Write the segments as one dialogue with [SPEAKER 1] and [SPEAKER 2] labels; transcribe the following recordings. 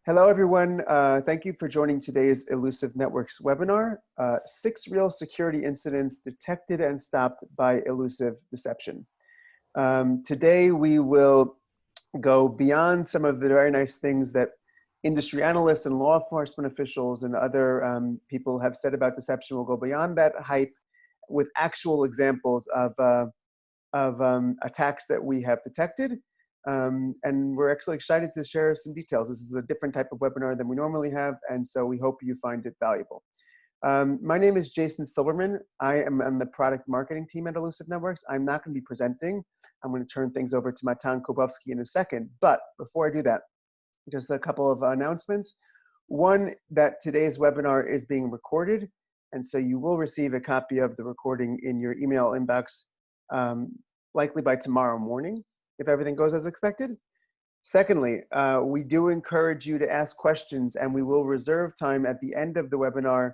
[SPEAKER 1] Hello, everyone. Thank you for joining today's Illusive Networks webinar, 6 Real Security Incidents Detected and Stopped by Illusive Deception. Today, we will go beyond some of the very nice things that industry analysts and law enforcement officials and other people have said about deception. We'll go beyond that hype with actual examples of attacks that we have detected. And we're actually excited to share some details. This is a different type of webinar than we normally have, and so we hope you find it valuable. My name is Jason Silverman. I am on the product marketing team at Illusive Networks. I'm not going to be presenting. I'm going to turn things over to Matan Kubovsky in a second. But before I do that, just a couple of announcements. One, that today's webinar is being recorded, and so you will receive a copy of the recording in your email inbox likely by tomorrow morning, if everything goes as expected. Secondly, we do encourage you to ask questions, and we will reserve time at the end of the webinar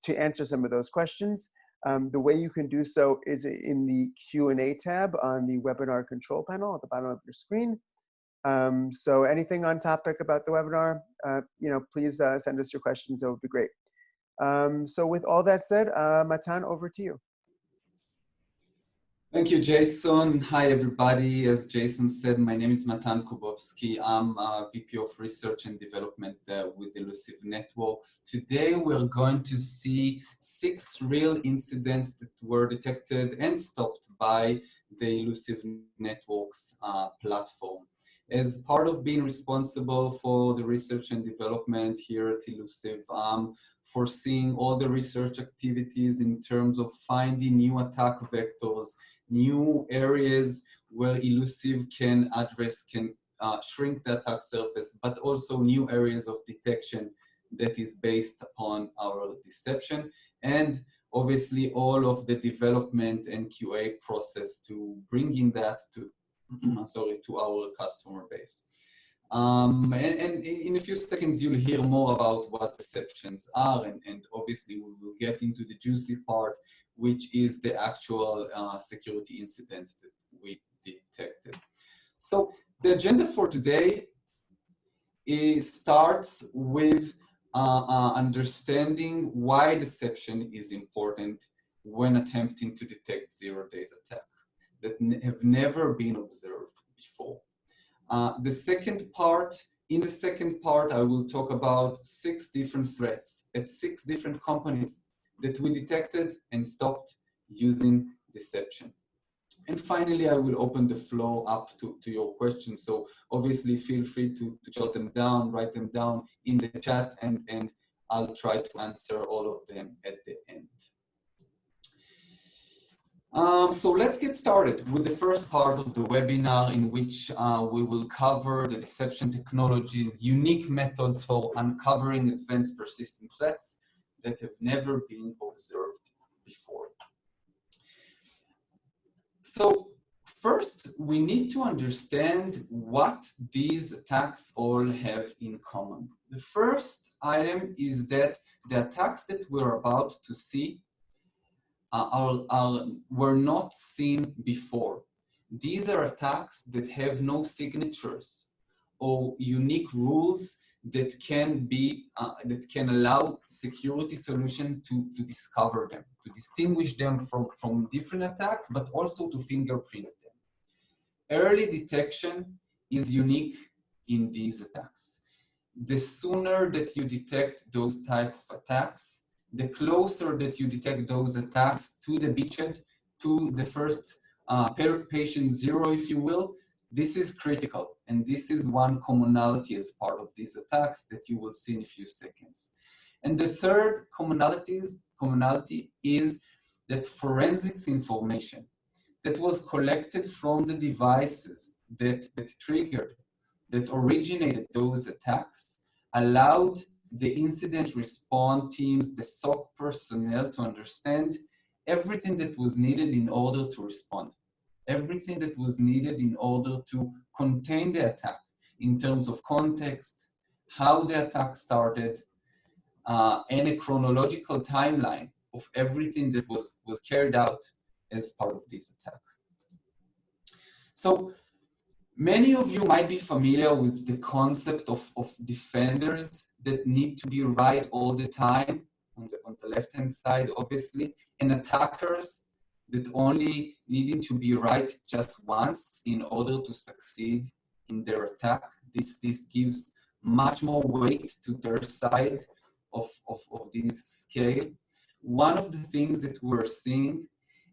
[SPEAKER 1] to answer some of those questions. The way you can do so is in the Q&A tab on the webinar control panel at the bottom of your screen. So anything on topic about the webinar, please send us your questions. That would be great. So with all that said, Matan, over to you.
[SPEAKER 2] Thank you, Jason. Hi, everybody. As Jason said, my name is Matan Kubovsky. I'm VP of Research and Development with Illusive Networks. Today, we're going to see 6 real incidents that were detected and stopped by the Illusive Networks platform. As part of being responsible for the research and development here at Illusive, foreseeing all the research activities in terms of finding new attack vectors, new areas where Illusive can address, can shrink the attack surface, but also new areas of detection that is based upon our deception, and obviously all of the development and QA process to bringing that to, to our customer base. And in a few seconds, you'll hear more about what deceptions are, and obviously we will get into the juicy part, which is the actual security incidents that we detected. So the agenda for today starts with understanding why deception is important when attempting to detect zero-day attacks that have never been observed before. In the second part, I will talk about 6 different threats at 6 different companies that we detected and stopped using deception. And finally, I will open the floor up to your questions. So obviously, feel free to jot them down, write them down in the chat, and I'll try to answer all of them at the end. So let's get started with the first part of the webinar, in which we will cover the deception technologies, unique methods for uncovering advanced persistent threats that have never been observed before. So first, we need to understand what these attacks all have in common. The first item is that the attacks that we're about to see were not seen before. These are attacks that have no signatures or unique rules that can allow security solutions to discover them, to distinguish them from different attacks, but also to fingerprint them. Early detection is unique in these attacks. The sooner that you detect those type of attacks, the closer that you detect those attacks to the beachhead, to the first patient zero, if you will, this is critical, and this is one commonality as part of these attacks that you will see in a few seconds. And the third commonality is that forensics information that was collected from the devices that triggered, that originated those attacks, allowed the incident response teams, the SOC personnel, to understand everything that was needed in order to respond. Everything that was needed in order to contain the attack in terms of context, how the attack started, and a chronological timeline of everything that was carried out as part of this attack. So Many of you might be familiar with the concept of defenders that need to be right all the time on the left-hand side, obviously, and attackers that only needing to be right just once in order to succeed in their attack. This gives much more weight to their side of this scale. One of the things that we're seeing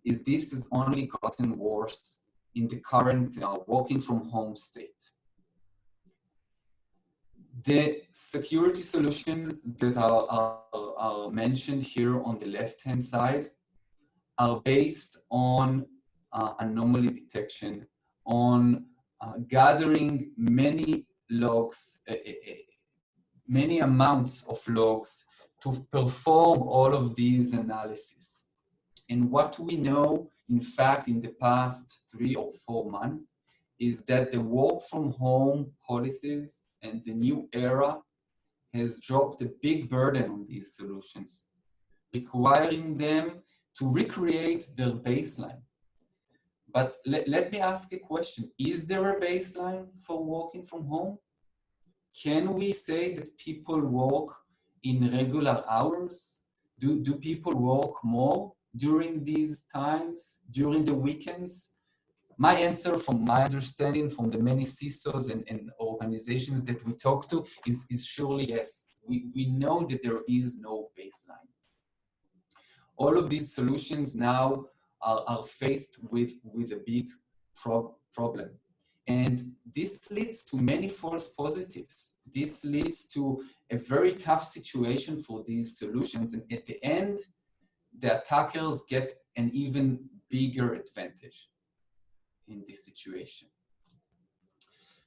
[SPEAKER 2] is this has only gotten worse in the current working from home state. The security solutions that are mentioned here on the left-hand side are based on anomaly detection, on gathering many logs, many amounts of logs to perform all of these analyses. And what we know, in fact, in the past 3 or 4 months, is that the work from home policies and the new era has dropped a big burden on these solutions, requiring them to recreate their baseline. But let me ask a question. Is there a baseline for working from home? Can we say that people work in regular hours? Do people work more during these times, during the weekends? My answer, from my understanding, from the many CISOs and organizations that we talk to, is surely yes. We know that there is no baseline. All of these solutions now are faced with a big problem. And this leads to many false positives. This leads to a very tough situation for these solutions. And at the end, the attackers get an even bigger advantage in this situation.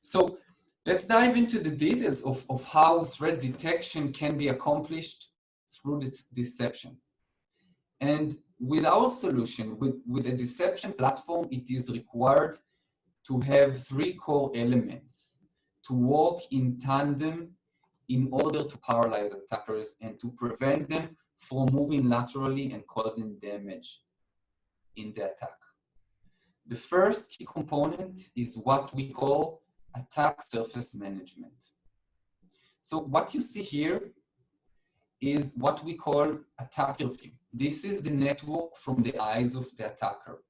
[SPEAKER 2] So let's dive into the details of how threat detection can be accomplished through this deception. And with our solution, with a deception platform, it is required to have 3 core elements to work in tandem in order to paralyze attackers and to prevent them from moving laterally and causing damage in the attack. The first key component is what we call attack surface management. So what you see here is what we call attacker view. This is the network from the eyes of the attacker.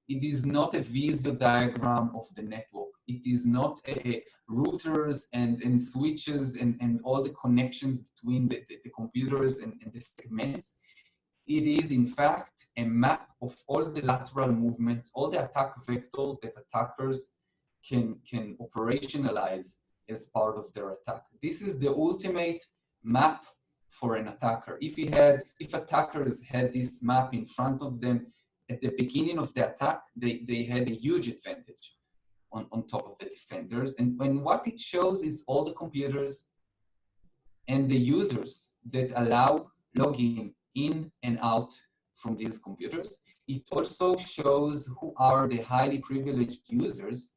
[SPEAKER 2] It is not a visual diagram of the network. It is not a routers and switches and all the connections between the computers and the segments. It is, in fact, a map of all the lateral movements, all the attack vectors that attackers can operationalize as part of their attack. This is the ultimate map for an attacker. If attackers had this map in front of them at the beginning of the attack, they had a huge advantage on top of the defenders. And what it shows is all the computers and the users that allow login in and out from these computers. It also shows who are the highly privileged users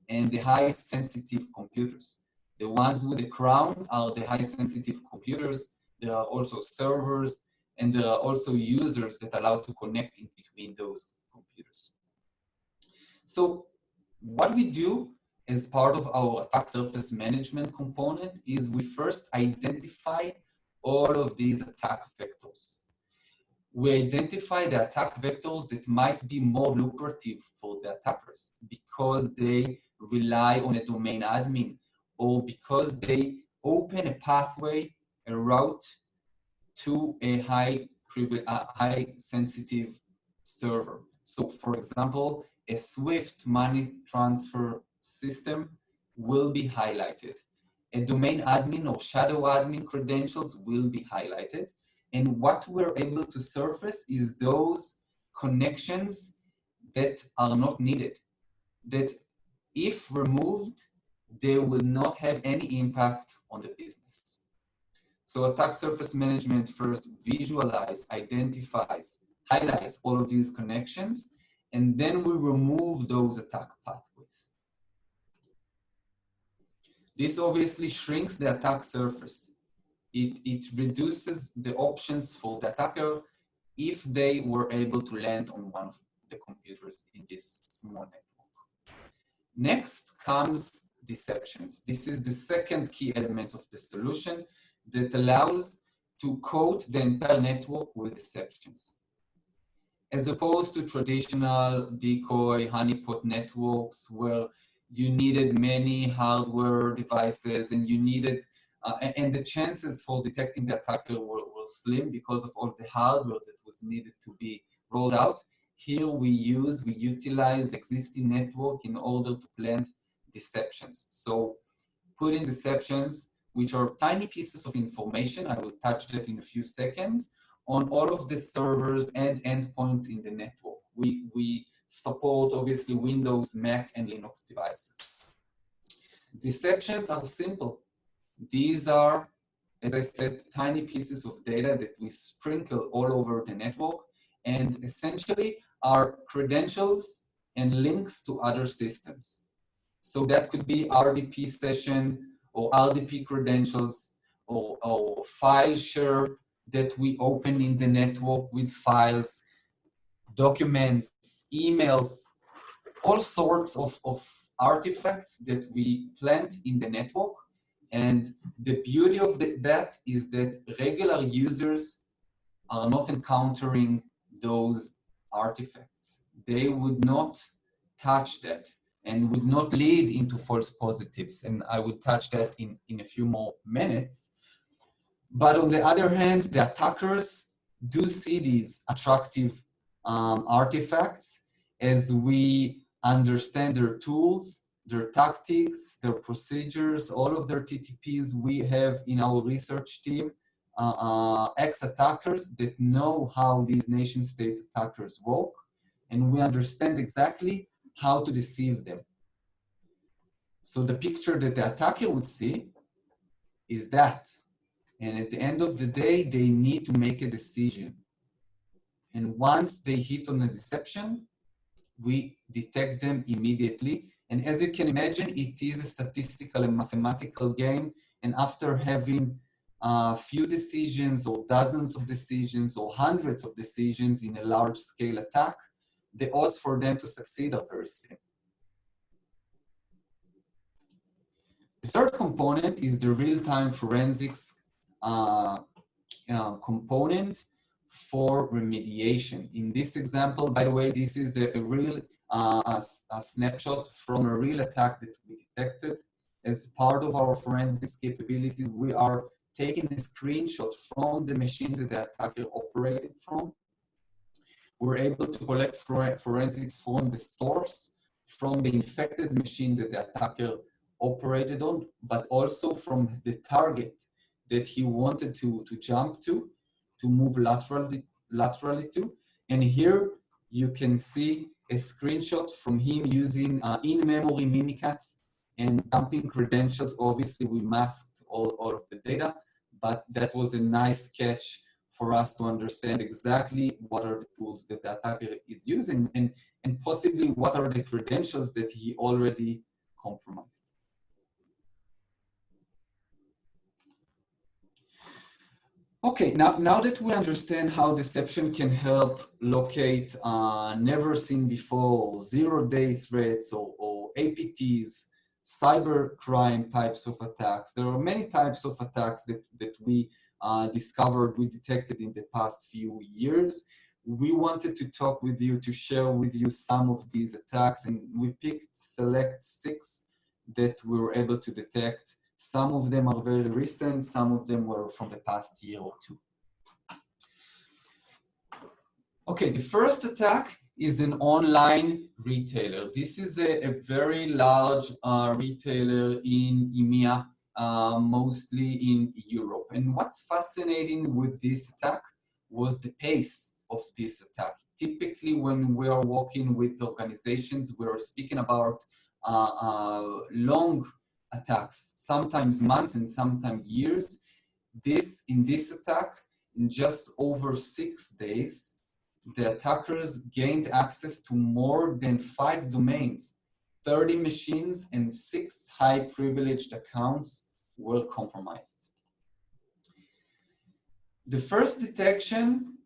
[SPEAKER 2] and the high sensitive computers. The ones with the crowns are the high sensitive computers. There are also servers, and there are also users that allow to connect in between those computers. So what we do as part of our attack surface management component is we first identify all of these attack vectors. We identify the attack vectors that might be more lucrative for the attackers because they rely on a domain admin or because they open a pathway, a route to a high sensitive server. So for example, a Swift money transfer system will be highlighted. A domain admin or shadow admin credentials will be highlighted. And what we're able to surface is those connections that are not needed, that if removed, they will not have any impact on the business. So attack surface management first visualize, identifies, highlights all of these connections, and then we remove those attack pathways. This obviously shrinks the attack surface. It reduces the options for the attacker if they were able to land on one of the computers in this small network. Next comes deceptions. This is the second key element of the solution that allows to coat the entire network with deceptions. As opposed to traditional decoy honeypot networks where you needed many hardware devices and you needed, and the chances for detecting the attacker were slim because of all the hardware that was needed to be rolled out. Here we utilize the existing network in order to plant deceptions. So put in deceptions, which are tiny pieces of information, I will touch that in a few seconds, on all of the servers and endpoints in the network. We support obviously Windows, Mac, and Linux devices. Deceptions are simple. These are, as I said, tiny pieces of data that we sprinkle all over the network and essentially are credentials and links to other systems. So that could be RDP session or RDP credentials or file share that we open in the network with files, documents, emails, all sorts of artifacts that we plant in the network. And the beauty of that is that regular users are not encountering those artifacts. They would not touch that and would not lead into false positives. And I would touch that in a few more minutes. But on the other hand, the attackers do see these attractive artifacts as we understand their tools, their tactics, their procedures, all of their TTPs we have in our research team, ex-attackers that know how these nation-state attackers work, and we understand exactly how to deceive them. So the picture that the attacker would see is that. And at the end of the day, they need to make a decision. And once they hit on a deception, we detect them immediately. And as you can imagine, it is a statistical and mathematical game. And after having a few decisions or dozens of decisions or hundreds of decisions in a large scale attack, the odds for them to succeed are very slim. The third component is the real-time forensics component for remediation. In this example, by the way, this is a real a snapshot from a real attack that we detected. As part of our forensics capabilities, we are taking a screenshot from the machine that the attacker operated from. We're able to collect forensics from the source, from the infected machine that the attacker operated on, but also from the target that he wanted to jump to move laterally to. And here you can see a screenshot from him using in-memory mimikatz and dumping credentials. Obviously, we masked all of the data, but that was a nice catch for us to understand exactly what are the tools that the attacker is using and possibly what are the credentials that he already compromised. Okay, now that we understand how deception can help locate never seen before, zero-day threats or APTs, cybercrime types of attacks, there are many types of attacks that we discovered, we detected in the past few years. We wanted to talk with you, to share with you some of these attacks, and we picked select 6 that we were able to detect. Some of them are very recent, some of them were from the past year or 2. Okay, the first attack is an online retailer. This is a very large retailer in EMEA, mostly in Europe. And what's fascinating with this attack was the pace of this attack. Typically, when we are working with organizations, we're speaking about long attacks, sometimes months and sometimes years. In this attack, in just over 6 days, the attackers gained access to more than 5 domains, 30 machines, and 6 high privileged accounts were compromised. The first detection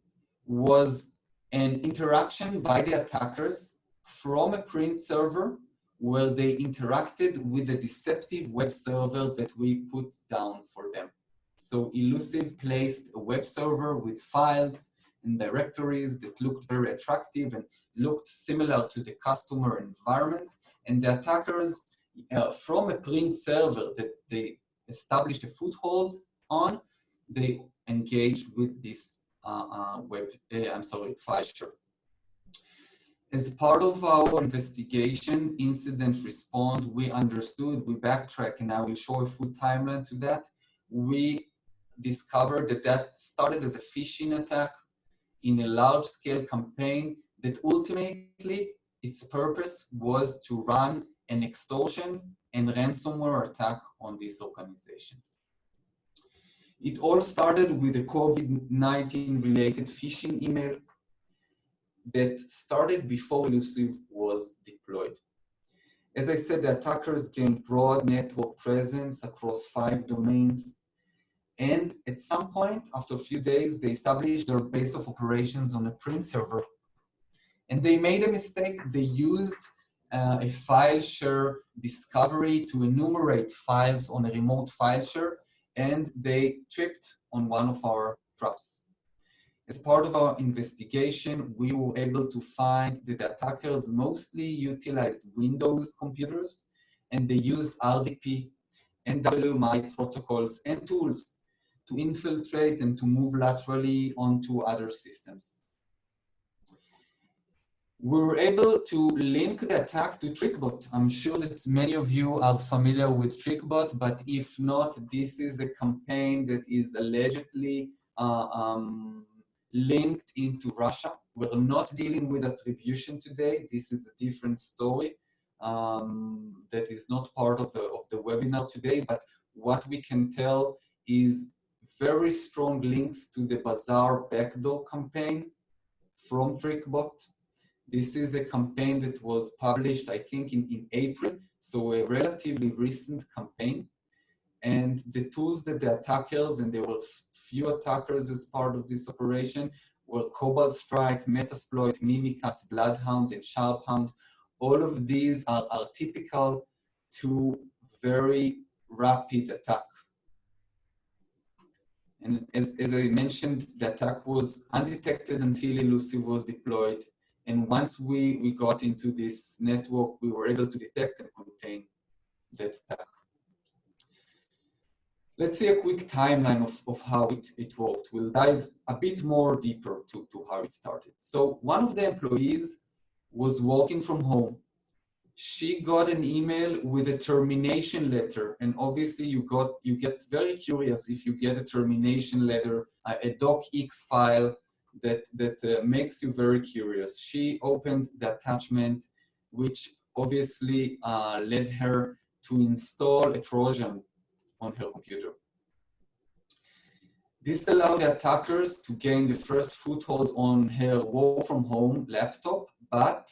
[SPEAKER 2] was an interaction by the attackers from a print server where they interacted with a deceptive web server that we put down for them. So Illusive placed a web server with files and directories that looked very attractive and looked similar to the customer environment. And the attackers, from a print server that they established a foothold on, they engaged with this file share. As part of our investigation, incident response, we understood, we backtrack, and I will show a full timeline to that. We discovered that that started as a phishing attack in a large-scale campaign that ultimately its purpose was to run an extortion and ransomware attack on this organization. It all started with a COVID-19 related phishing email that started before Illusive was deployed. As I said, the attackers gained broad network presence across 5 domains. And at some point, after a few days, they established their base of operations on a print server. And they made a mistake. They used a file share discovery to enumerate files on a remote file share, and they tripped on one of our traps. As part of our investigation, we were able to find that the attackers mostly utilized Windows computers, and they used RDP and WMI protocols and tools to infiltrate and to move laterally onto other systems. We were able to link the attack to TrickBot. I'm sure that many of you are familiar with TrickBot, but if not, this is a campaign that is allegedly linked into Russia. We're not dealing with attribution today. This is a different story that is not part of the webinar today, but what we can tell is very strong links to the Bazaar backdoor campaign from TrickBot. This is a campaign that was published, I think, in April, so a relatively recent campaign. And the tools that the attackers, and there were few attackers as part of this operation, were Cobalt Strike, Metasploit, Mimikatz, Bloodhound, and Sharphound. All of these are typical to very rapid attack. And as I mentioned, the attack was undetected until Illusive was deployed. And once we got into this network, we were able to detect and contain that attack. Let's see a quick timeline of how it worked. We'll dive a bit more deeper to how it started. So one of the employees was working from home. She got an email with a termination letter, and obviously you get very curious if you get a termination letter, a docx file that makes you very curious. She opened the attachment, which obviously led her to install a Trojan on her computer. This allowed the attackers to gain the first foothold on her work from home laptop, but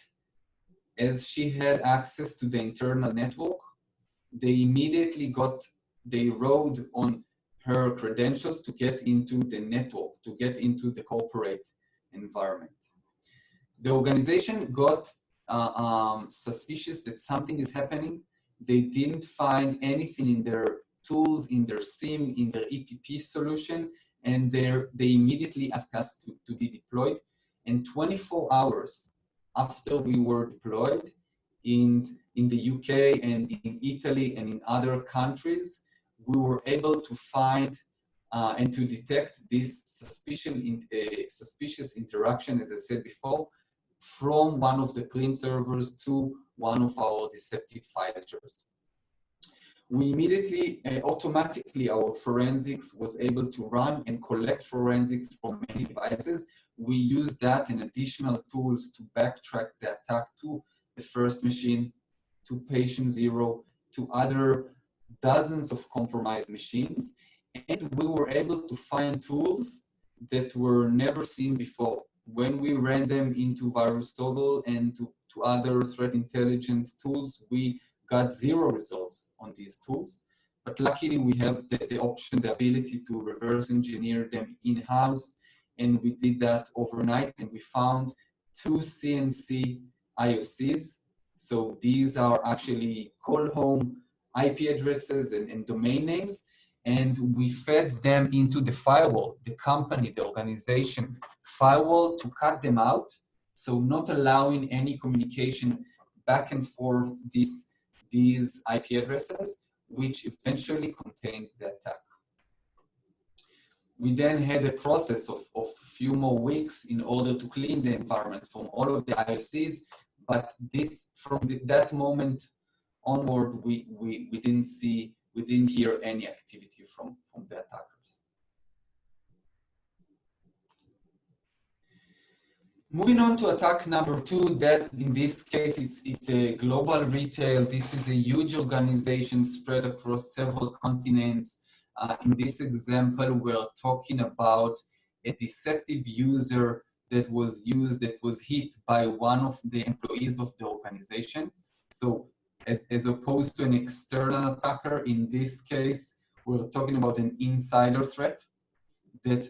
[SPEAKER 2] as she had access to the internal network, they rode on her credentials to get into the network, to get into the corporate environment. The organization got suspicious that something is happening. They didn't find anything in their tools, in their SIM, in their EPP solution, and they immediately asked us to be deployed. And 24 hours after we were deployed in the UK and in Italy and in other countries, we were able to find and to detect this suspicious interaction, as I said before, from one of the print servers to one of our deceptive file shares. We immediately, automatically, our forensics was able to run and collect forensics from many devices. We used that and additional tools to backtrack the attack to the first machine, to patient 0, to other dozens of compromised machines. And we were able to find tools that were never seen before. When we ran them into VirusToggle and to other threat intelligence tools, we got 0 results on these tools. But luckily, we have the option, the ability to reverse engineer them in-house. And we did that overnight, and we found 2 CNC IOCs So these are actually call home IP addresses and domain names, and we fed them into the firewall, the company, the organization firewall, to cut them out. So not allowing any communication back and forth these IP addresses, which eventually contained the attack. We then had a process of a few more weeks in order to clean the environment from all of the IOCs, but that moment onward, we didn't hear any activity from the attackers. Moving on to attack number 2, that in this case, it's a global retail. This is a huge organization spread across several continents. In this example, we're talking about a deceptive user that was hit by one of the employees of the organization. So as opposed to an external attacker, in this case, we're talking about an insider threat that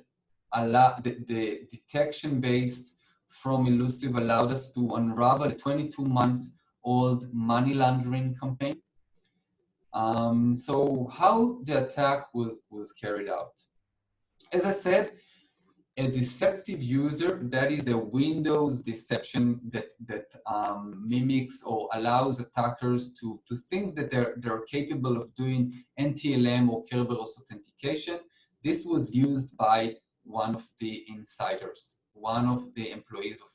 [SPEAKER 2] the detection-based from Illusive allowed us to unravel a 22-month-old money laundering campaign. So how the attack was carried out? As I said, a deceptive user, that is a Windows deception that mimics or allows attackers to think that they're capable of doing NTLM or Kerberos authentication. This was used by one of the insiders, one of the employees of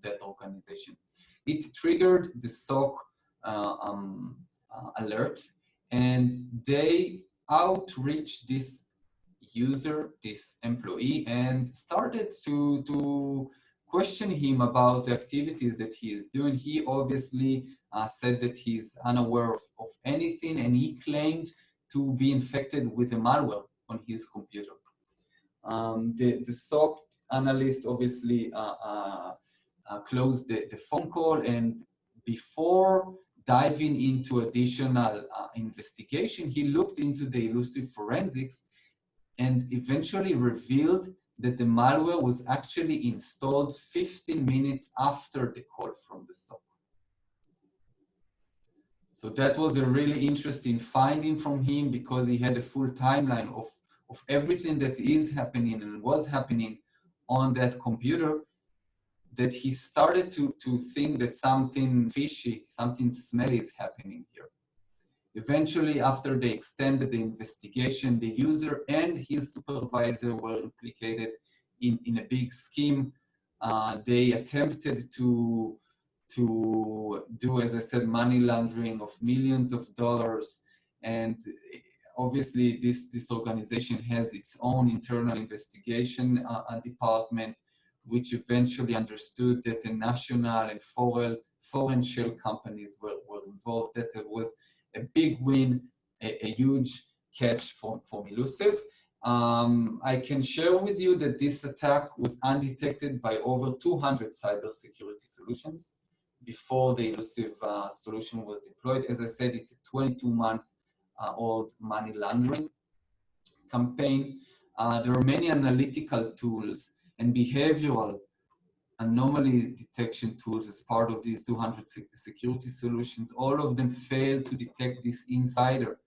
[SPEAKER 2] that organization. It triggered the SOC alert, and they outreached this user, this employee, and started to question him about the activities that he is doing. He obviously said that he's unaware of anything, and he claimed to be infected with a malware on his computer. The SOC analyst obviously closed the phone call, and before diving into additional investigation, he looked into the Illusive forensics and eventually revealed that the malware was actually installed 15 minutes after the call from the SOC. So that was a really interesting finding from him, because he had a full timeline of everything that is happening and was happening on that computer, that he started to think that something fishy, something smelly is happening here. Eventually, after they extended the investigation, the user and his supervisor were implicated in a big scheme. They attempted to do, as I said, money laundering of millions of dollars. And obviously, this organization has its own internal investigation department, which eventually understood that the national and foreign shell companies were involved, that there was a big win, a huge catch from Illusive. I can share with you that this attack was undetected by over 200 cybersecurity solutions before the Illusive solution was deployed. As I said, it's a 22-month-old money laundering campaign. There are many analytical tools and behavioral anomaly detection tools as part of these 200 security solutions. All of them fail to detect this insider,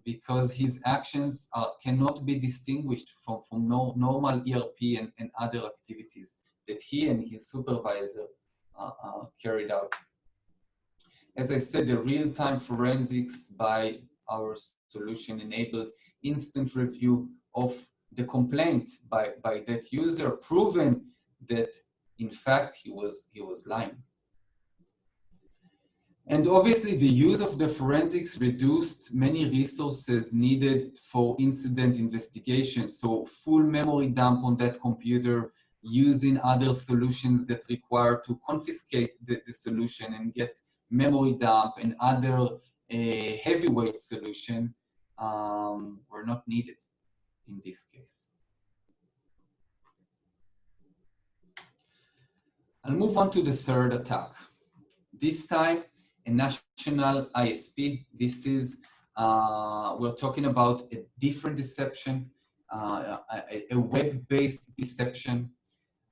[SPEAKER 2] because his actions cannot be distinguished from normal ERP and other activities that he and his supervisor carried out. As I said, the real-time forensics by our solution enabled instant review of the complaint by that user, proven that in fact he was lying. And obviously the use of the forensics reduced many resources needed for incident investigation. So full memory dump on that computer, using other solutions that require to confiscate the solution and get memory dump and other heavyweight solution were not needed in this case. I'll move on to the third attack. This time, a national ISP. This is, we're talking about a different deception, a web-based deception.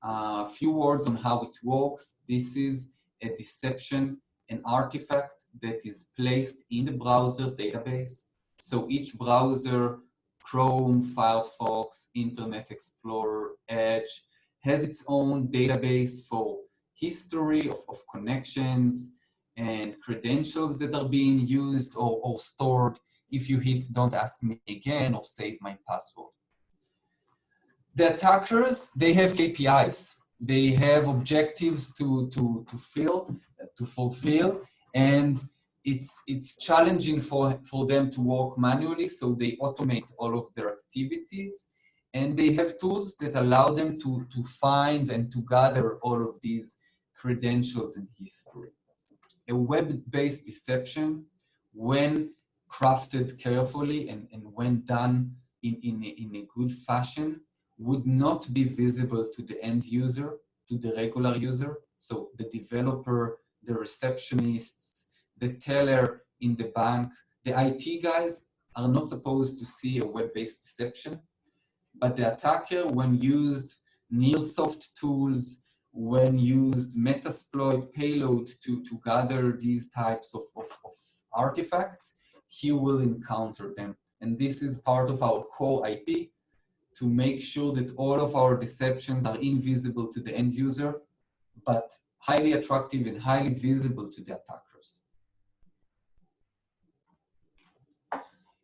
[SPEAKER 2] A few words on how it works. This is a deception an artifact that is placed in the browser database. So each browser, Chrome, Firefox, Internet Explorer, Edge, has its own database for history of connections and credentials that are being used or stored. If you hit don't ask me again or save my password. The attackers, they have KPIs. They have objectives to fulfill, and it's challenging for them to work manually, so they automate all of their activities, and they have tools that allow them to find and to gather all of these credentials and history. A web-based deception, when crafted carefully and when done in a good fashion, would not be visible to the end user, to the regular user. So the developer, the receptionists, the teller in the bank, the IT guys are not supposed to see a web-based deception. But the attacker, when used Nearsoft tools, when used Metasploit payload to gather these types of artifacts, he will encounter them. And this is part of our core IP, to make sure that all of our deceptions are invisible to the end user, but highly attractive and highly visible to the attackers.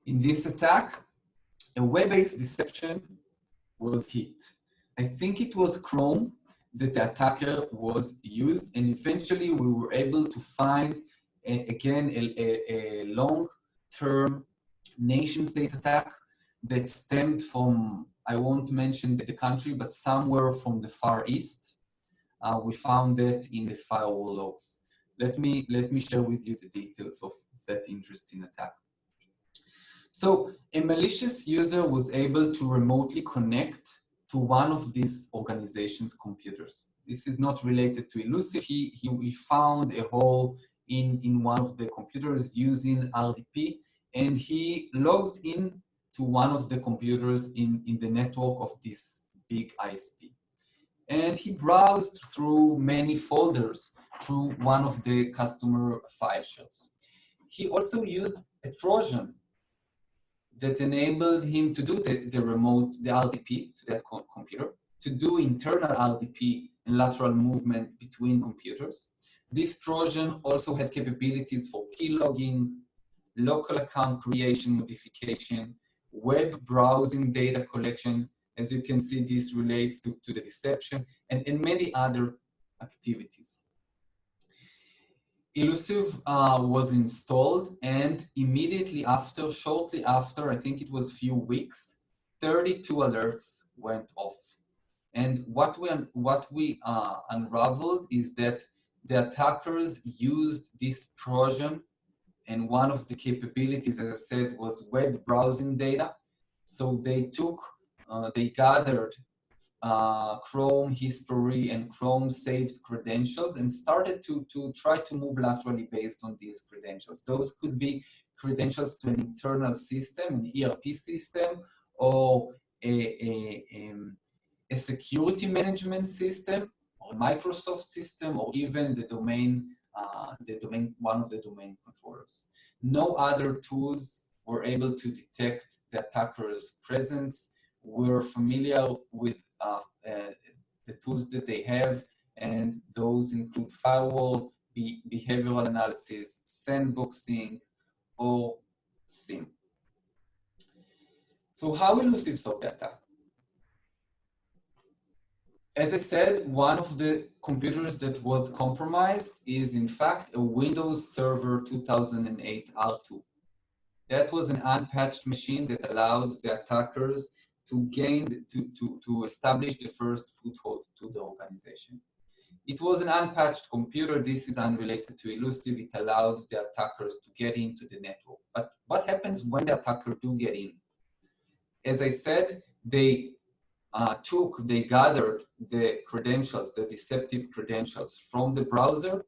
[SPEAKER 2] In this attack, a web-based deception was hit. I think it was Chrome that the attacker was used, and eventually we were able to find, again, a long-term nation-state attack that stemmed from, I won't mention the country, but somewhere from the Far East. We found that in the firewall logs. Let me share with you the details of that interesting attack. So a malicious user was able to remotely connect to one of these organizations' computers. This is not related to Illusive. He found a hole in one of the computers using RDP, and he logged in to one of the computers in the network of this big ISP. And he browsed through many folders through one of the customer file shares. He also used a Trojan that enabled him to do the RDP to that computer, to do internal RDP and lateral movement between computers. This Trojan also had capabilities for key logging, local account creation modification, web browsing data collection. As you can see, this relates to the deception and many other activities. Illusive was installed, and immediately after, shortly after, I think it was a few weeks, 32 alerts went off. And what we unraveled is that the attackers used this Trojan, and one of the capabilities, as I said, was web browsing data. So they gathered Chrome history and Chrome saved credentials and started to try to move laterally based on these credentials. Those could be credentials to an internal system, an ERP system, or a security management system, or a Microsoft system, or even the domain, one of the domain controllers. No other tools were able to detect the attacker's presence. We're familiar with the tools that they have, and those include firewall, behavioral analysis, sandboxing, or SIEM. So how Illusive solved the attack? As I said, one of the computers that was compromised is in fact a Windows Server 2008 R2. That was an unpatched machine that allowed the attackers to establish the first foothold to the organization. It was an unpatched computer. This is unrelated to Illusive. It allowed the attackers to get into the network. But what happens when the attacker do get in? As I said, they gathered the credentials, the deceptive credentials from the browser,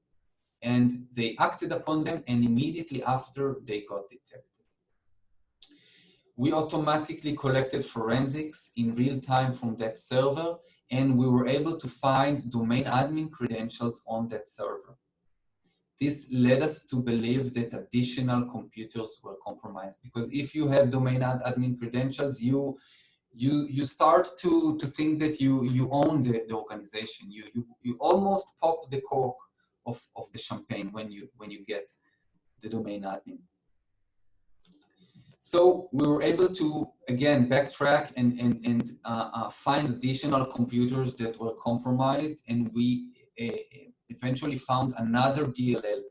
[SPEAKER 2] and they acted upon them, and immediately after they got detected. We automatically collected forensics in real time from that server, and we were able to find domain admin credentials on that server. this led us to believe that additional computers were compromised. Because if you have domain admin credentials, you start to think that you own the organization. You almost pop the cork of the champagne when you get the domain admin. So we were able to, again, backtrack and find additional computers that were compromised, and we eventually found another DLL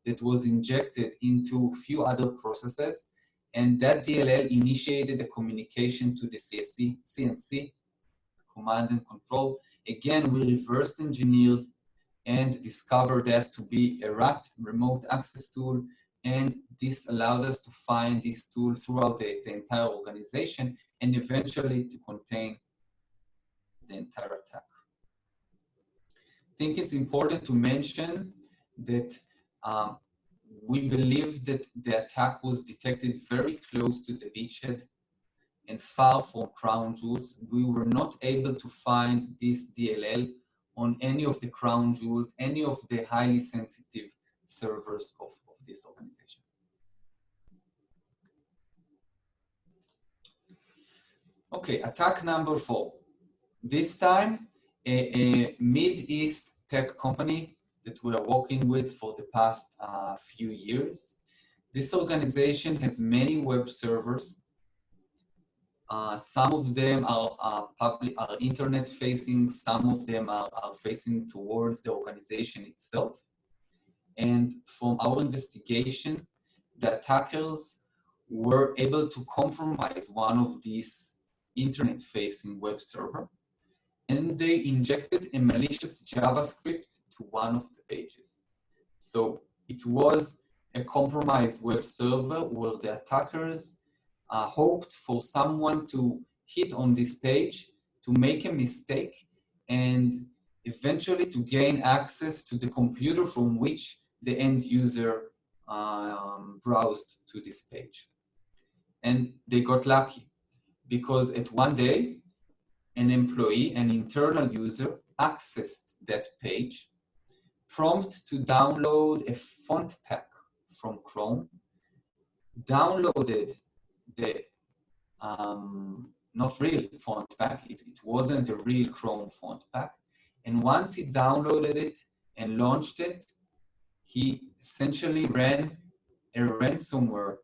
[SPEAKER 2] that was injected into a few other processes, and that DLL initiated a communication to the CNC, command and control. Again, we reverse engineered and discovered that to be a RAT, remote access tool, and this allowed us to find this tool throughout the entire organization and eventually to contain the entire attack. I think it's important to mention that we believe that the attack was detected very close to the beachhead and far from crown jewels. We were not able to find this DLL on any of the crown jewels, any of the highly sensitive servers of this organization. Okay, attack number 4. This time, a Mid-East tech company that we are working with for the past few years. This organization has many web servers. Some of them are internet facing, some of them are facing towards the organization itself. And from our investigation, the attackers were able to compromise one of these internet facing web server, and they injected a malicious JavaScript to one of the pages. So it was a compromised web server where the attackers hoped for someone to hit on this page, to make a mistake, and eventually to gain access to the computer from which the end user browsed to this page. And they got lucky because at one day, an employee, an internal user, accessed that page, prompted to download a font pack from Chrome, downloaded the not real font pack, it wasn't a real Chrome font pack, and once he downloaded it and launched it, he essentially ran a ransomware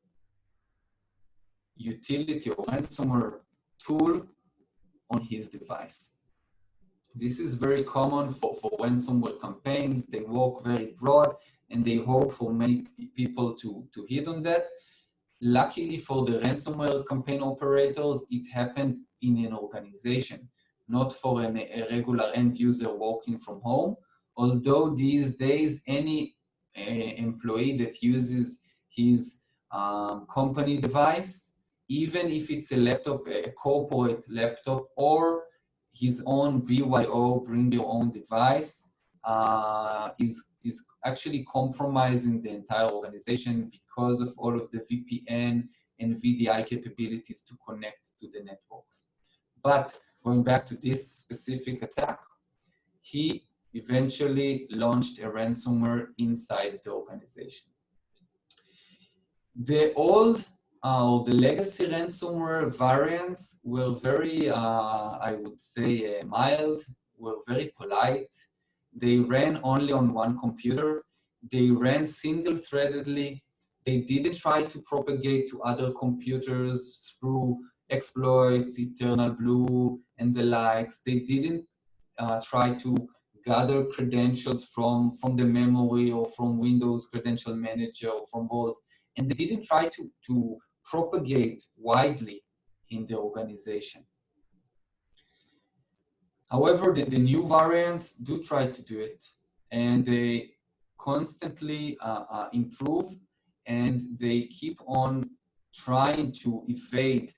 [SPEAKER 2] utility or ransomware tool on his device. This is very common for ransomware campaigns. They work very broad and they hope for many people to hit on that. Luckily for the ransomware campaign operators, it happened in an organization, not for a regular end user working from home. Although these days, any employee that uses his company device, even if it's a laptop, a corporate laptop, or his own BYO, bring your own device, is actually compromising the entire organization because of all of the VPN and VDI capabilities to connect to the networks. But going back to this specific attack, he eventually launched a ransomware inside the organization. The old the legacy ransomware variants were very, I would say, mild, were very polite. They ran only on one computer. They ran single-threadedly. They didn't try to propagate to other computers through exploits, Eternal Blue, and the likes. They didn't try to gather credentials from the memory or from Windows Credential Manager or from Vault. And they didn't try to propagate widely in the organization. However, the new variants do try to do it, and they constantly improve, and they keep on trying to evade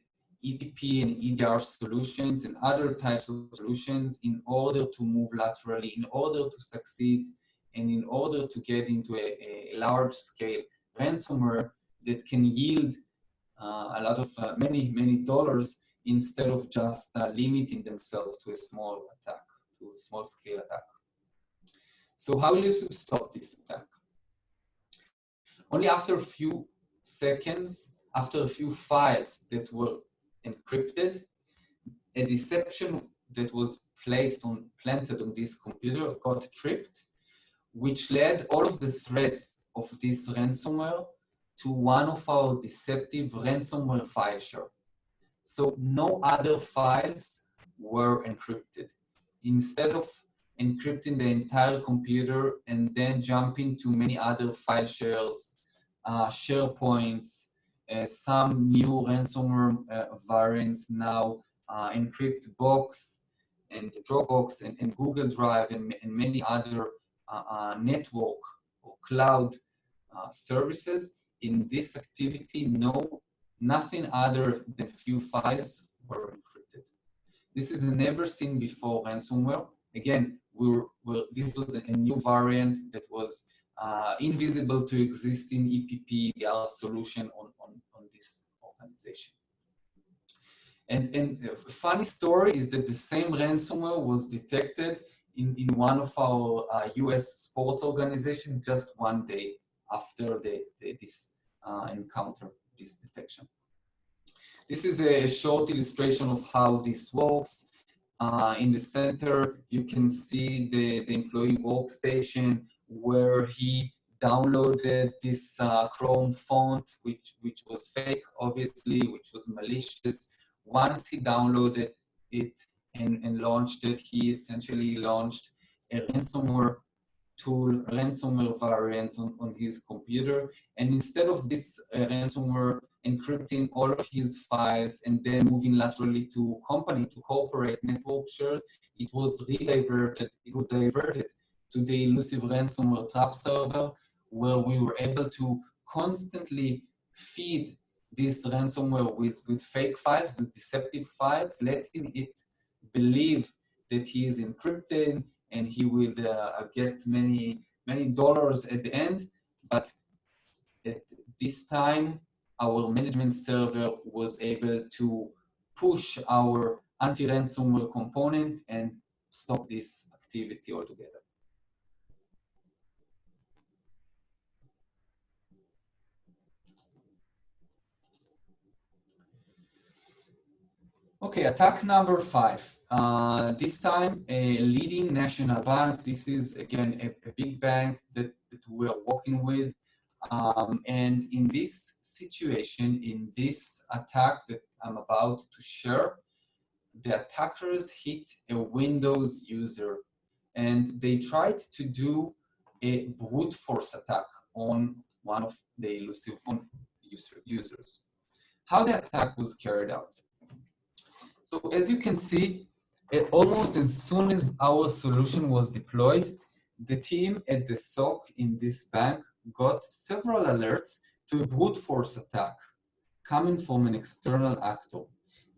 [SPEAKER 2] EPP and EDR solutions and other types of solutions in order to move laterally, in order to succeed, and in order to get into a large-scale ransomware that can yield a lot of many dollars instead of just limiting themselves to a small attack, to a small scale attack. So how will you stop this attack? Only after a few seconds, after a few files that were encrypted, a deception that was planted on this computer got tripped, which led all of the threads of this ransomware to one of our deceptive ransomware file share. So no other files were encrypted. Instead of encrypting the entire computer and then jumping to many other file shares, SharePoints, some new ransomware variants now encrypt Box and Dropbox and Google Drive and many other network or cloud services. In this activity, nothing other than few files were encrypted. This is a never seen before ransomware. Again, this was a new variant that was invisible to existing EPP solution on this organization. And a funny story is that the same ransomware was detected in one of our US sports organizations just one day after this encounter, this detection. This is a short illustration of how this works. In the center, you can see the employee workstation where he downloaded this Chrome font, which was fake, obviously, which was malicious. Once he downloaded it and launched it, he essentially launched a ransomware tool, ransomware variant on his computer. And instead of this ransomware encrypting all of his files and then moving laterally to corporate network shares, it was diverted to the Illusive ransomware trap server, where we were able to constantly feed this ransomware with fake files, with deceptive files, letting it believe that he is encrypted and he will get many dollars at the end. But at this time, our management server was able to push our anti-ransomware component and stop this activity altogether. Okay, attack number 5. This time, a leading national bank. This is, again, a big bank that we are working with. And in this situation, in this attack that I'm about to share, the attackers hit a Windows user, and they tried to do a brute force attack on one of the Illusive users. How the attack was carried out. So as you can see, almost as soon as our solution was deployed, the team at the SOC in this bank got several alerts to a brute force attack coming from an external actor.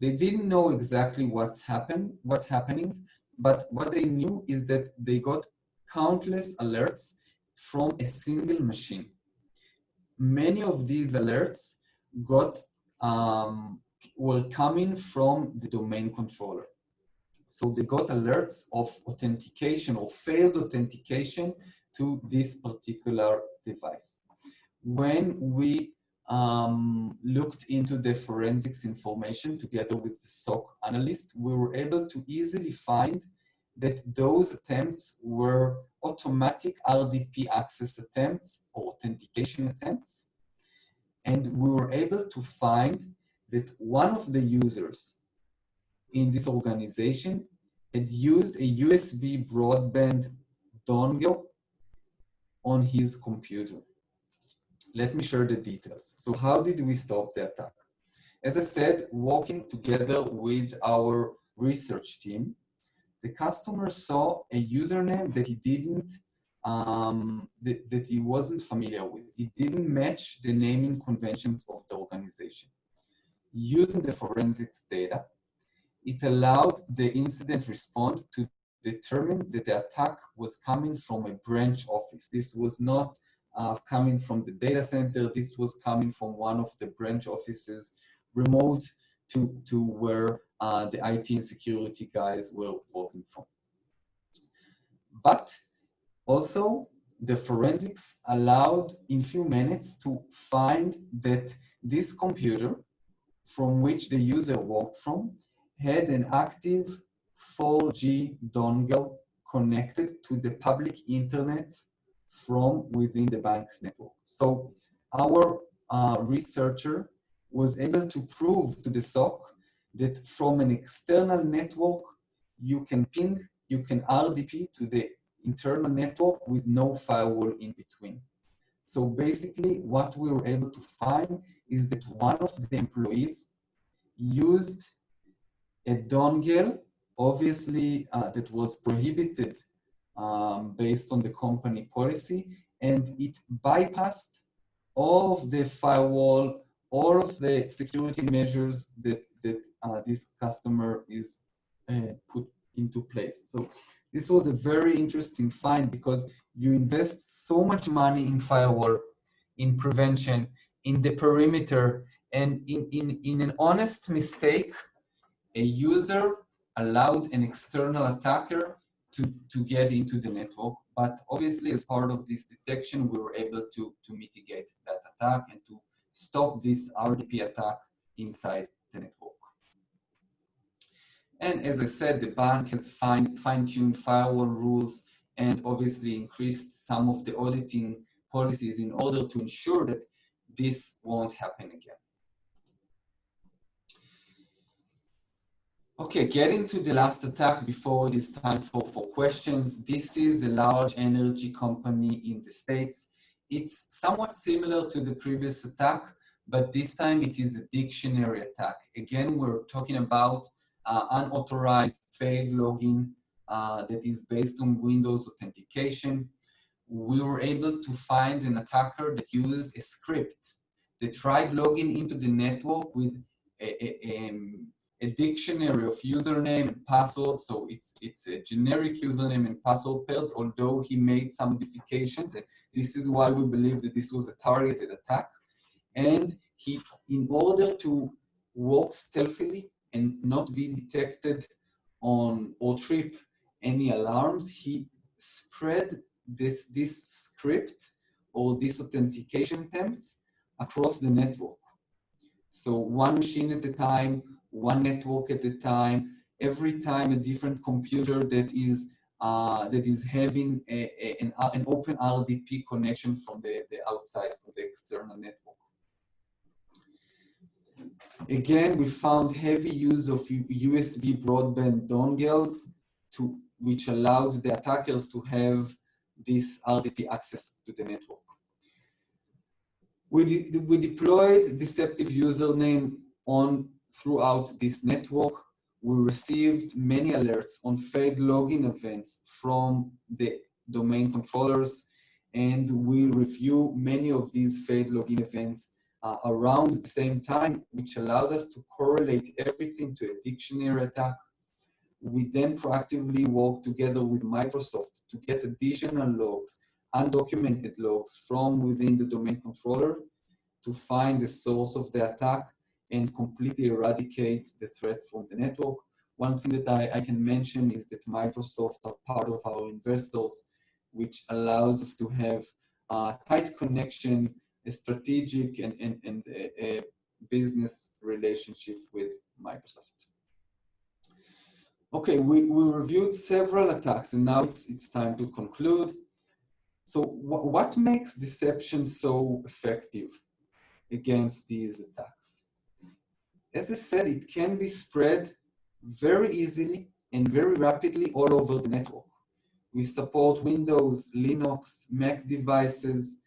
[SPEAKER 2] They didn't know exactly what's happening, but what they knew is that they got countless alerts from a single machine. Many of these alerts were coming from the domain controller. So they got alerts of authentication or failed authentication to this particular device. When we looked into the forensics information together with the SOC analyst, we were able to easily find that those attempts were automatic RDP access attempts or authentication attempts. And we were able to find that one of the users in this organization had used a USB broadband dongle on his computer. Let me share the details. So how did we stop the attack? As I said, working together with our research team, the customer saw a username that he didn't, that he wasn't familiar with. It didn't match the naming conventions of the organization. Using the forensics data, it allowed the incident response to determine that the attack was coming from a branch office. This was not coming from the data center. This was coming from one of the branch offices remote to where the IT and security guys were working from. But also, the forensics allowed in few minutes to find that this computer from which the user walked from had an active 4G dongle connected to the public internet from within the bank's network. So our researcher was able to prove to the SOC that from an external network, you can ping, you can RDP to the internal network with no firewall in between. So basically what we were able to find is that one of the employees used a dongle, obviously that was prohibited based on the company policy, and it bypassed all of the firewall, all of the security measures that this customer is put into place. So this was a very interesting find because you invest so much money in firewall, in prevention, in the perimeter, and in an honest mistake, a user allowed an external attacker to get into the network. But obviously, as part of this detection, we were able to mitigate that attack and to stop this RDP attack inside the network. And as I said, the bank has fine-tuned firewall rules and obviously increased some of the auditing policies in order to ensure that this won't happen again. Okay, getting to the last attack before it is time for questions. This is a large energy company in the States. It's somewhat similar to the previous attack, but this time it is a dictionary attack. Again, we're talking about unauthorized failed login that is based on Windows authentication. We were able to find an attacker that used a script that tried logging into the network with a dictionary of username and password. So it's a generic username and password pairs, although he made some modifications. And this is why we believe that this was a targeted attack. And he, in order to walk stealthily and not be detected on or trip any alarms, he spread this script or this authentication attempts across the network. So one machine at a time, one network at a time, every time a different computer that is having an open RDP connection from the outside, from the external network. Again, we found heavy use of USB broadband dongles which allowed the attackers to have this RDP access to the network. We deployed deceptive username throughout this network. We received many alerts on failed login events from the domain controllers, and we review many of these failed login events around the same time, which allowed us to correlate everything to a dictionary attack. We then proactively worked together with Microsoft to get additional logs, undocumented logs from within the domain controller to find the source of the attack and completely eradicate the threat from the network. One thing that I can mention is that Microsoft are part of our investors, which allows us to have a tight connection, a strategic and a business relationship with Microsoft. Okay, we reviewed several attacks, and now it's time to conclude. So what makes deception so effective against these attacks? As I said, it can be spread very easily and very rapidly all over the network. We support Windows, Linux, Mac devices.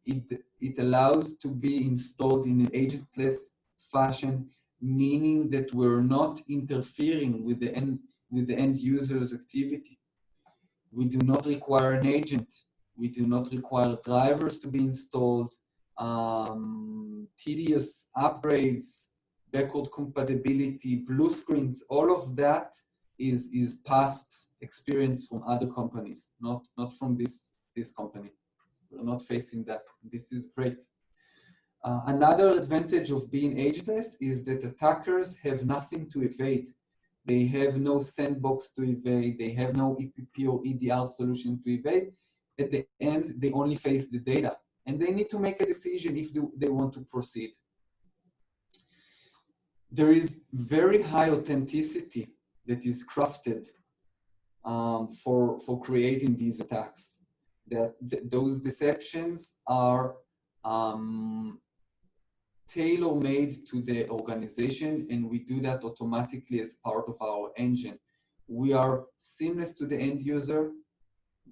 [SPEAKER 2] It allows to be installed in an agentless fashion, meaning that we're not interfering with the end user's activity. We do not require an agent. We do not require drivers to be installed, tedious upgrades, backward compatibility, blue screens, all of that is past experience from other companies, not from this company. We're not facing that. This is great. Another advantage of being ageless is that attackers have nothing to evade. They have no sandbox to evade. They have no EPP or EDR solutions to evade. at the end, they only face the data, and they need to make a decision if they want to proceed. There is very high authenticity that is crafted for creating these attacks. Those deceptions are tailor-made to the organization, and we do that automatically as part of our engine. We are seamless to the end user,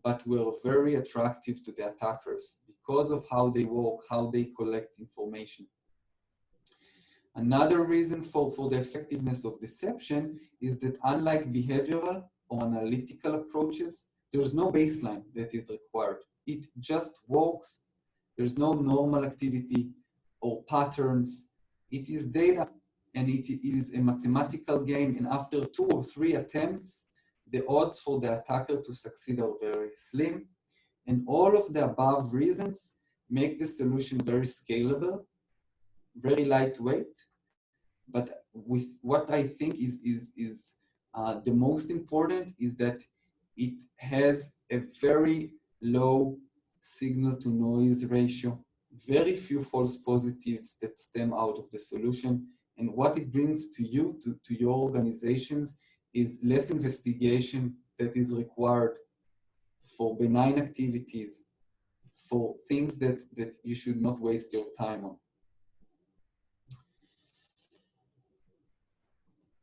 [SPEAKER 2] but we're very attractive to the attackers because of how they work, how they collect information. Another reason for the effectiveness of deception is that unlike behavioral or analytical approaches, there's no baseline that is required. It just works. There's no normal activity or patterns. It is data, and it is a mathematical game, and after 2 or 3 attempts, the odds for the attacker to succeed are very slim. And all of the above reasons make the solution very scalable, very lightweight. But with what I think is the most important is that it has a very low signal to noise ratio, very few false positives that stem out of the solution. And what it brings to you, to your organizations, is less investigation that is required for benign activities, for things that you should not waste your time on.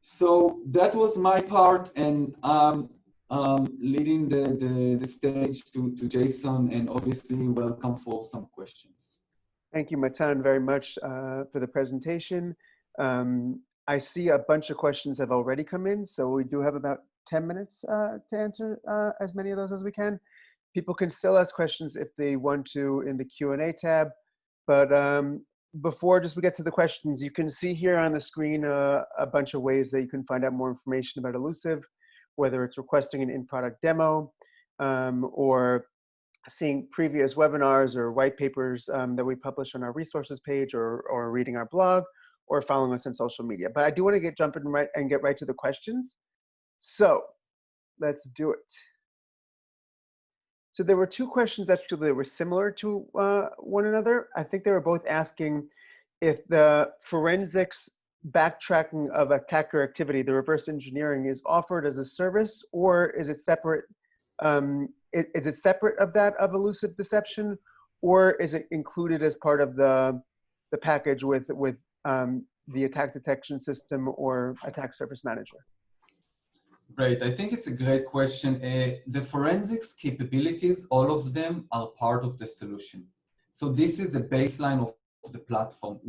[SPEAKER 2] So that was my part, and leading the stage to Jason, and obviously welcome for some questions.
[SPEAKER 1] Thank you, Matan, very much for the presentation. I see a bunch of questions have already come in, so we do have about 10 minutes to answer as many of those as we can. People can still ask questions if they want to in the Q&A tab, but before we get to the questions, you can see here on the screen a bunch of ways that you can find out more information about Illusive, whether it's requesting an in-product demo or seeing previous webinars or white papers that we publish on our resources page, or reading our blog, or following us on social media. But I do want to get right to the questions. So let's do it. So there were 2 questions actually that were similar to one another. I think they were both asking if the forensics backtracking of attacker activity, the reverse engineering, is offered as a service, or is it separate? Is it separate of that of Illusive Deception, or is it included as part of the package with the attack detection system or attack surface manager?
[SPEAKER 2] Great, I think it's a great question. The forensics capabilities, all of them are part of the solution. So this is a baseline of the platform.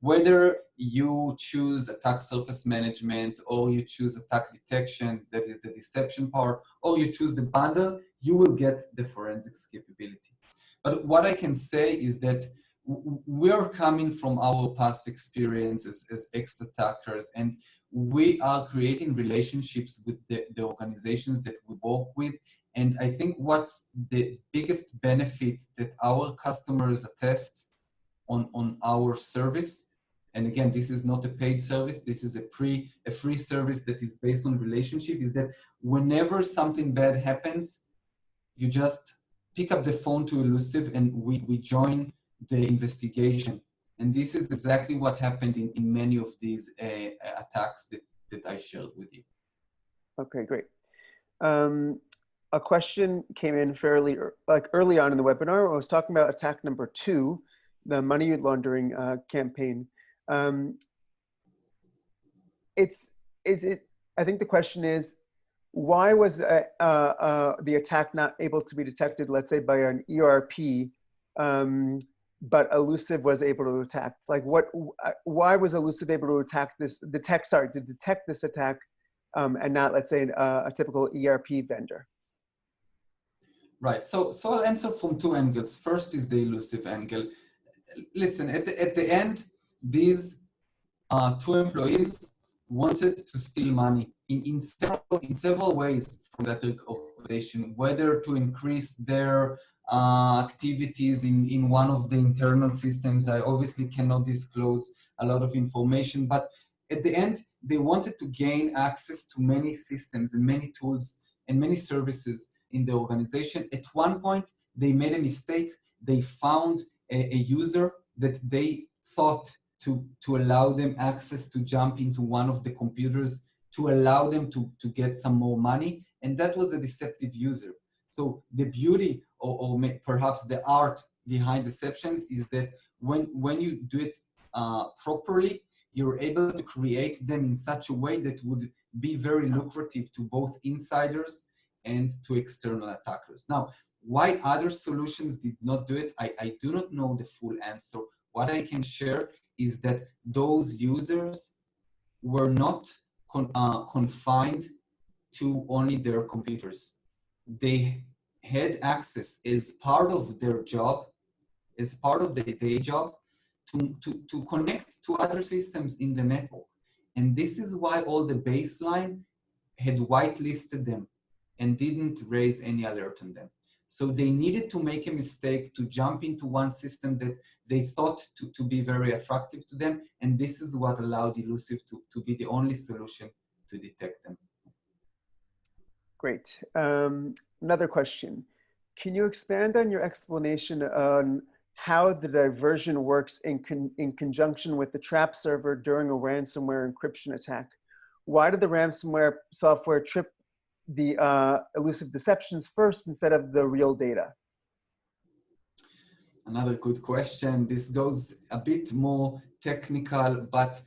[SPEAKER 2] Whether you choose attack surface management, or you choose attack detection, that is the deception part, or you choose the bundle, you will get the forensics capability. But what I can say is that we are coming from our past experiences as ex-attackers, and we are creating relationships with the organizations that we work with. And I think what's the biggest benefit that our customers attest on our service, and again, this is not a paid service, this is a free service that is based on relationship, is that whenever something bad happens, you just pick up the phone to Illusive and we join the investigation. And this is exactly what happened in many of these attacks that I shared with you.
[SPEAKER 1] Okay, great. A question came in fairly early on in the webinar. I was talking about attack number 2, the money laundering campaign. I think the question is, why was the attack not able to be detected, let's say by an ERP, but Illusive was able to attack? Like, why was Illusive able to detect this attack, and not, let's say, a typical ERP vendor?
[SPEAKER 2] Right. So I'll answer from 2 angles. First is the Illusive angle. Listen, at the end, these 2 employees wanted to steal money in several ways from that organization, whether to increase their activities in one of the internal systems. I obviously cannot disclose a lot of information, but at the end, they wanted to gain access to many systems and many tools and many services in the organization. At one point, they made a mistake. They found a user that they thought to allow them access to jump into one of the computers to allow them to get some more money. And that was a deceptive user. So the beauty or perhaps the art behind deceptions is that when you do it properly, you're able to create them in such a way that would be very lucrative to both insiders and to external attackers. Now, why other solutions did not do it, I do not know the full answer. What I can share is that those users were not confined to only their computers. They had access as part of their job, as part of their day job, to connect to other systems in the network. And this is why all the baseline had whitelisted them and didn't raise any alert on them. So they needed to make a mistake to jump into one system that they thought to be very attractive to them. And this is what allowed Illusive to be the only solution to detect them.
[SPEAKER 1] Great. Another question. Can you expand on your explanation on how the diversion works in conjunction with the trap server during a ransomware encryption attack? Why did the ransomware software trip the elusive deceptions first instead of the real data?
[SPEAKER 2] Another good question. This goes a bit more technical, but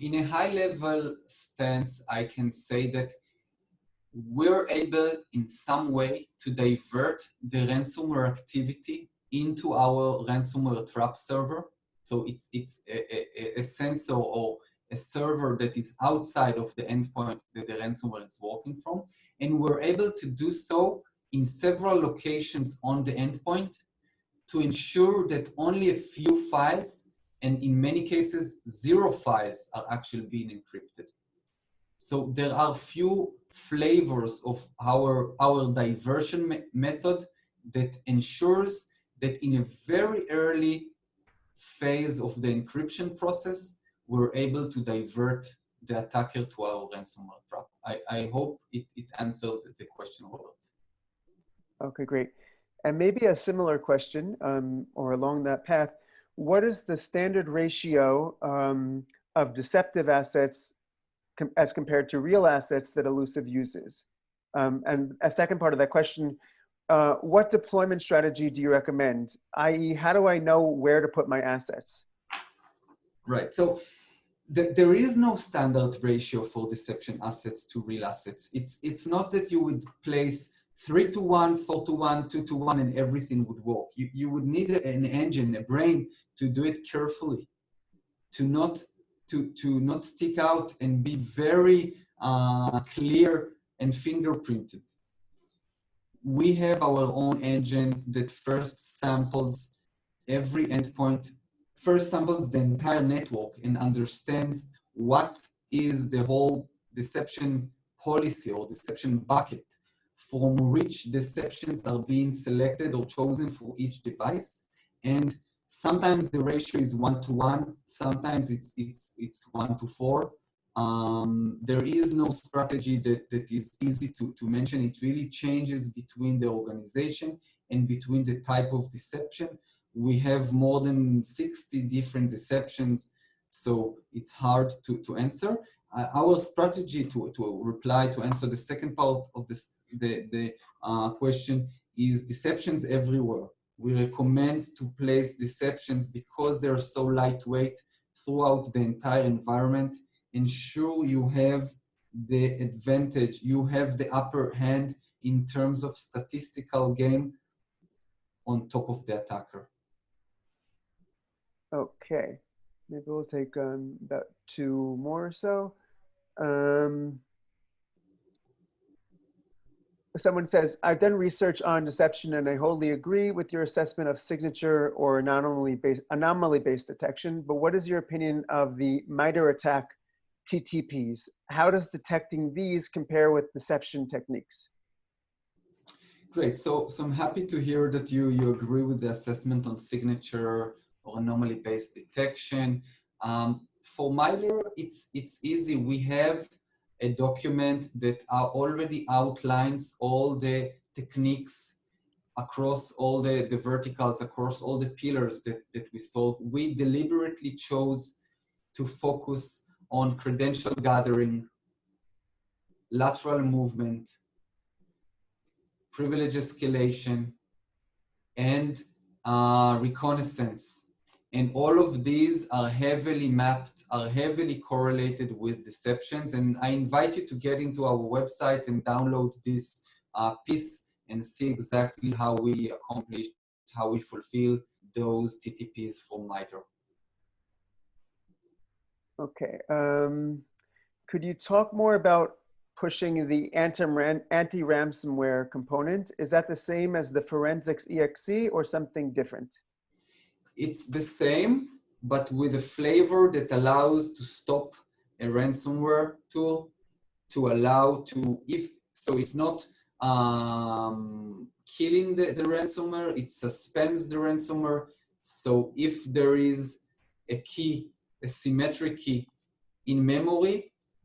[SPEAKER 2] in a high-level stance, I can say that we're able in some way to divert the ransomware activity into our ransomware trap server. So it's a sensor or a server that is outside of the endpoint that the ransomware is working from. And we're able to do so in several locations on the endpoint to ensure that only a few files, and in many cases, 0 files, are actually being encrypted. So there are few flavors of our diversion method that ensures that in a very early phase of the encryption process, we're able to divert the attacker to our ransomware trap. I hope it answered the question well.
[SPEAKER 1] Okay, great. And maybe a similar question, or along that path, what is the standard ratio of deceptive assets as compared to real assets that Illusive uses? And a second part of that question, what deployment strategy do you recommend? i.e., how do I know where to put my assets?
[SPEAKER 2] Right. So there is no standard ratio for deception assets to real assets. It's not that you would place 3-to-1, 4-to-1, 2-to-1, and everything would work. You would need an engine, a brain to do it carefully, to not stick out and be very clear and fingerprinted. We have our own engine that first samples every endpoint, first samples the entire network and understands what is the whole deception policy or deception bucket, from which deceptions are being selected or chosen for each device. And sometimes the ratio is 1-to-1, sometimes it's 1-to-4. There is no strategy that is easy to mention. It really changes between the organization and between the type of deception. We have more than 60 different deceptions, so it's hard to answer. Our strategy to answer the second part of this, the question is deceptions everywhere. We recommend to place deceptions because they're so lightweight throughout the entire environment. Ensure you have the advantage, you have the upper hand in terms of statistical game on top of the attacker.
[SPEAKER 1] Okay, maybe we'll take about 2 more or so. Someone says, I've done research on deception and I wholly agree with your assessment of signature or anomaly-based detection, but what is your opinion of the MITRE attack TTPs? How does detecting these compare with deception techniques?
[SPEAKER 2] Great, so I'm happy to hear that you agree with the assessment on signature or anomaly-based detection. For MITRE, it's easy. We have a document that already outlines all the techniques across all the verticals, across all the pillars that we solve. We deliberately chose to focus on credential gathering, lateral movement, privilege escalation, and reconnaissance. And all of these are heavily mapped, are heavily correlated with deceptions. And I invite you to get into our website and download this piece and see exactly how we accomplish, how we fulfill those TTPs for MITRE.
[SPEAKER 1] Okay. Could you talk more about pushing the anti-ransomware component? Is that the same as the forensics EXE or something different?
[SPEAKER 2] It's the same, but with a flavor that allows to stop a ransomware tool, to allow to, so it's not killing the ransomware, it suspends the ransomware. So if there is a key, a symmetric key in memory,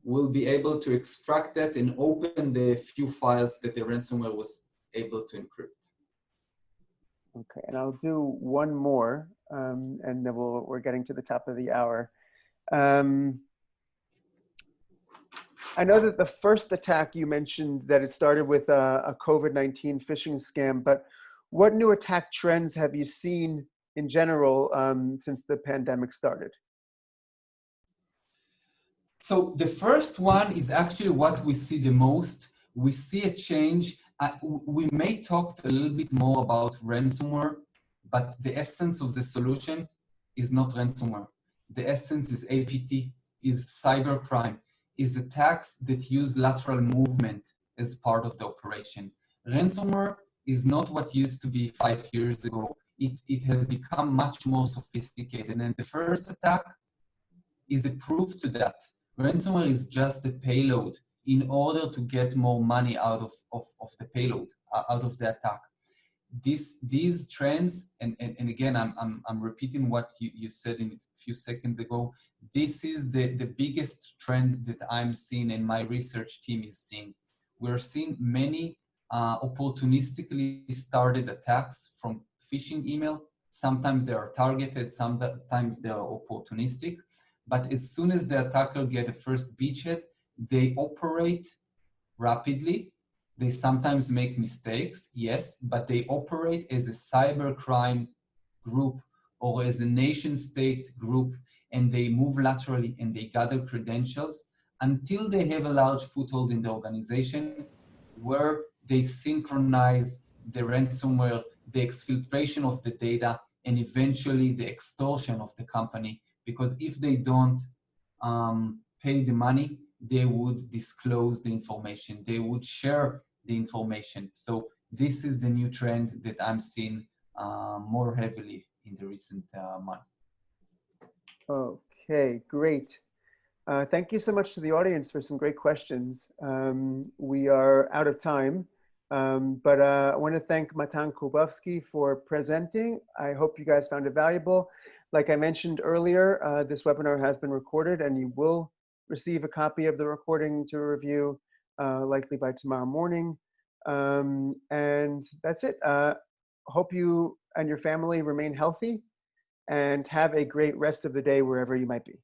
[SPEAKER 2] we'll be able to extract that and open the few files that the ransomware was able to encrypt.
[SPEAKER 1] Okay, and I'll do one more, and then we're getting to the top of the hour. I know that the first attack you mentioned that it started with a COVID-19 phishing scam, but what new attack trends have you seen in general since the pandemic started?
[SPEAKER 2] So the first one is actually what we see the most. We see a change. We may talk a little bit more about ransomware, but the essence of the solution is not ransomware. The essence is APT, is cybercrime, is attacks that use lateral movement as part of the operation. Ransomware is not what used to be 5 years ago. It has become much more sophisticated. And the first attack is a proof to that. Ransomware is just the payload in order to get more money out of the payload, out of the attack. These trends, and again, I'm repeating what you said in a few seconds ago, this is the biggest trend that I'm seeing and my research team is seeing. We're seeing many opportunistically started attacks from phishing email. Sometimes they are targeted, sometimes they are opportunistic. But as soon as the attacker gets a first beachhead, they operate rapidly. They sometimes make mistakes, yes, but they operate as a cybercrime group or as a nation state group, and they move laterally and they gather credentials until they have a large foothold in the organization where they synchronize the ransomware, the exfiltration of the data, and eventually the extortion of the company. Because if they don't pay the money, they would disclose the information. They would share the information. So this is the new trend that I'm seeing more heavily in the recent month.
[SPEAKER 1] Okay, great. Thank you so much to the audience for some great questions. We are out of time, but I want to thank Matan Kubovsky for presenting. I hope you guys found it valuable. Like I mentioned earlier, this webinar has been recorded and you will receive a copy of the recording to review likely by tomorrow morning. And that's it. Hope you and your family remain healthy and have a great rest of the day wherever you might be.